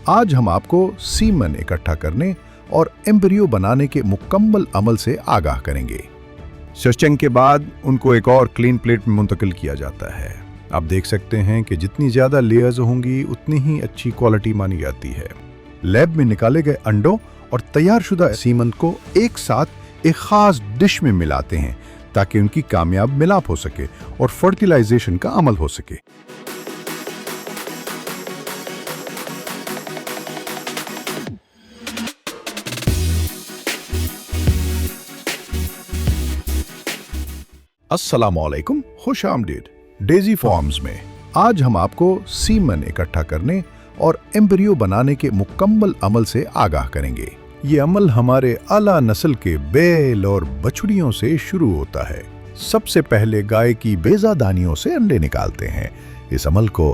आज हम आपको सीमन इकट्ठा करने और एम्ब्रियो बनाने के मुकम्मल अमल से आगाह करेंगे। सर्चिंग के बाद उनको एक और क्लीन प्लेट में मुंतकिल किया जाता है। आप देख सकते हैं कि जितनी ज़्यादा लेयर्स होंगी उतनी ही अच्छी क्वालिटी मानी जाती है। लैब में निकाले गए अंडों और तैयारशुदा सीमन को एक साथ एक खास डिश में मिलाते हैं ताकि उनकी कामयाब मिलाप हो सके और फर्टिलाइजेशन का अमल हो सके। अस्सलामुअलैकुम, खुश आमदीद। डेजी फार्म्स में आज हम आपको सीमन इकट्ठा करने और एम्ब्रियो बनाने के मुकम्मल अमल से आगाह करेंगे। ये अमल हमारे आला नस्ल के बैल और बछड़ियों से शुरू होता है। सबसे पहले गाय की बेजादानियों से अंडे निकालते हैं। इस अमल को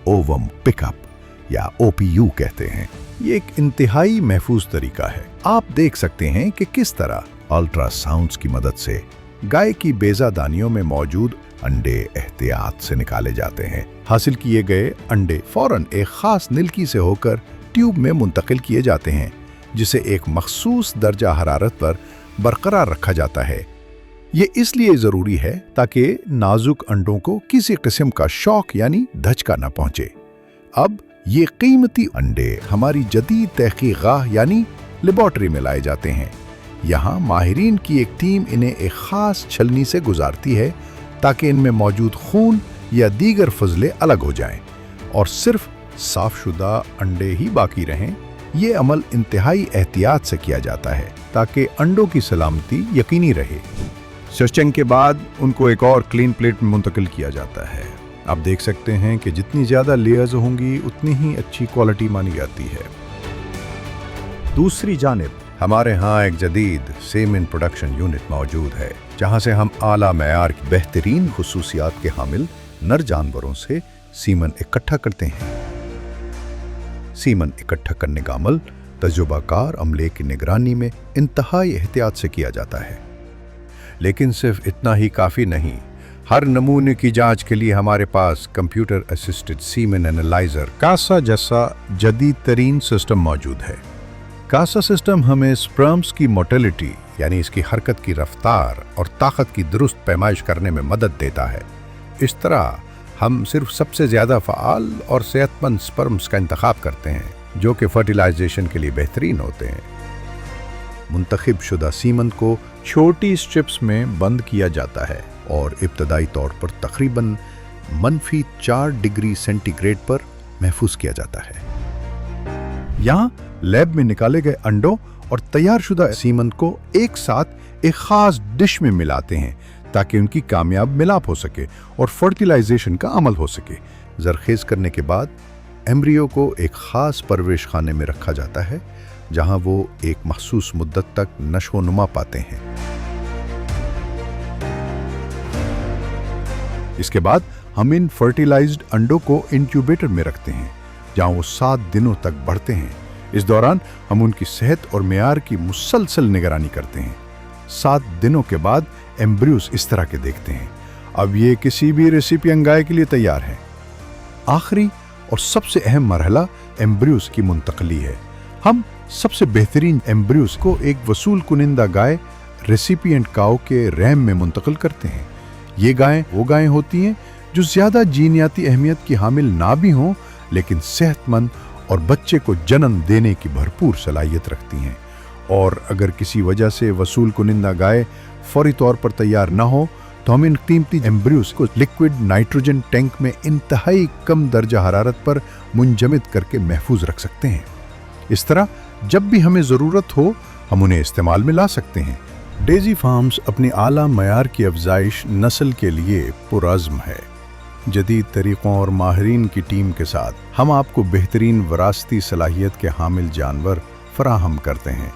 ओवम पिकअप या ओपीयू कहते हैं। ये एक इंतहाई महफूज तरीका है। आप देख सकते हैं कि किस तरह अल्ट्रासाउंड्स की मदद से गाय की बेजादानियों में मौजूद अंडे एहतियात से निकाले जाते हैं। हासिल किए गए अंडे फौरन एक खास निलकी से होकर ट्यूब में मुंतकिल किए जाते हैं, जिसे एक मखसूस दर्जा हरारत पर बरकरार रखा जाता है। ये इसलिए ज़रूरी है ताकि नाजुक अंडों को किसी किस्म का शौक यानी धचका न पहुंचे। अब ये कीमती अंडे हमारी जदीद तहकीकात यानी लेबॉर्ट्री में लाए जाते हैं। यहाँ माहिरीन की एक टीम इन्हें एक खास छलनी से गुजारती है ताकि इनमें मौजूद खून या दीगर फजले अलग हो जाएं और सिर्फ साफशुदा अंडे ही बाकी रहें। ये अमल इंतहाई एहतियात से किया जाता है ताकि अंडों की सलामती यकीनी रहे। सर्चिंग के बाद उनको एक और क्लीन प्लेट में मुंतकिल किया जाता है। आप देख सकते हैं कि जितनी ज़्यादा लेयर्स होंगी उतनी ही अच्छी क्वालिटी मानी जाती है। दूसरी जानिब हमारे यहाँ एक जदीद सीमन प्रोडक्शन यूनिट मौजूद है, जहाँ से हम आला मयार की बेहतरीन खुसूसियात के हामिल नर जानवरों से सीमन इकट्ठा करते हैं। सीमन इकट्ठा करने का अमल तजुर्बाकार अमले की निगरानी में इंतहाई एहतियात से किया जाता है। लेकिन सिर्फ इतना ही काफ़ी नहीं। हर नमूने की जांच के लिए हमारे पास computer assisted semen analyser CASA जैसा जदीद तरीन सिस्टम मौजूद है। कासा सिस्टम हमें स्पर्म्स की मोटिलिटी यानी इसकी हरकत की रफ्तार और ताकत की दुरुस्त पैमाइश करने में मदद देता है। इस तरह हम सिर्फ सबसे ज़्यादा फ़आल और सेहतमंद स्पर्म्स का इंतखाब करते हैं जो कि फर्टिलाइजेशन के लिए बेहतरीन होते हैं। मुंतखब शुदा सीमन को छोटी स्ट्रिप्स में बंद किया जाता है और इब्तदाई तौर पर तकरीबन -4 डिग्री सेंटीग्रेड पर महफूज किया जाता है। यहाँ लैब में निकाले गए अंडों और तैयारशुदा सीमन को एक साथ एक खास डिश में मिलाते हैं ताकि उनकी कामयाब मिलाप हो सके और फर्टिलाइजेशन का अमल हो सके। जरखेज करने के बाद एम्ब्रियो को एक खास परवरिश खाने में रखा जाता है, जहां वो एक मखसूस मुद्दत तक नशो नुमा पाते हैं। इसके बाद हम इन फर्टिलाइज्ड अंडों को इंक्यूबेटर में रखते हैं, जहां वो 7 दिनों तक बढ़ते हैं। इस दौरान हम उनकी सेहत और मेयार की मुसलसल निगरानी करते हैं। 7 दिनों के बाद एम्ब्रियोस इस तरह के देखते हैं। अब ये किसी भी रेसिपिएंट गाय के लिए तैयार है। आखिरी और सबसे अहम मरहला एम्ब्रियोस की मुंतकली है। हम सबसे बेहतरीन एम्ब्रियोस को एक वसूल कुनिंदा गाय रेसिपिएंट काऊ के रैम में मुंतकिल करते हैं। ये गायें वो गायें होती हैं जो ज़्यादा जीनियाती अहमियत की हामिल ना भी हों, लेकिन सेहतमंद और बच्चे को जन्म देने की भरपूर सलाहियत रखती हैं। और अगर किसी वजह से वसूल कुनिंदा गाय फौरी तौर पर तैयार ना हो तो हम इन कीमती एम्ब्रियोस को लिक्विड नाइट्रोजन टैंक में इंतहाई कम दर्जा हरारत पर मुंजमद करके महफूज रख सकते हैं। इस तरह जब भी हमें ज़रूरत हो हम उन्हें इस्तेमाल में ला सकते हैं। डेजी फार्म्स अपनी आला मयार की अफजाइश नस्ल के लिए पुरअज़्म है। जदीद तरीक़ों और माहिरीन की टीम के साथ हम आपको बेहतरीन वरासती सलाहियत के हामिल जानवर फराहम करते हैं।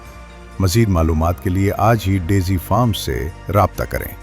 मज़ीद मालूमात के लिए आज ही डेजी फार्म्स से राब्ता करें।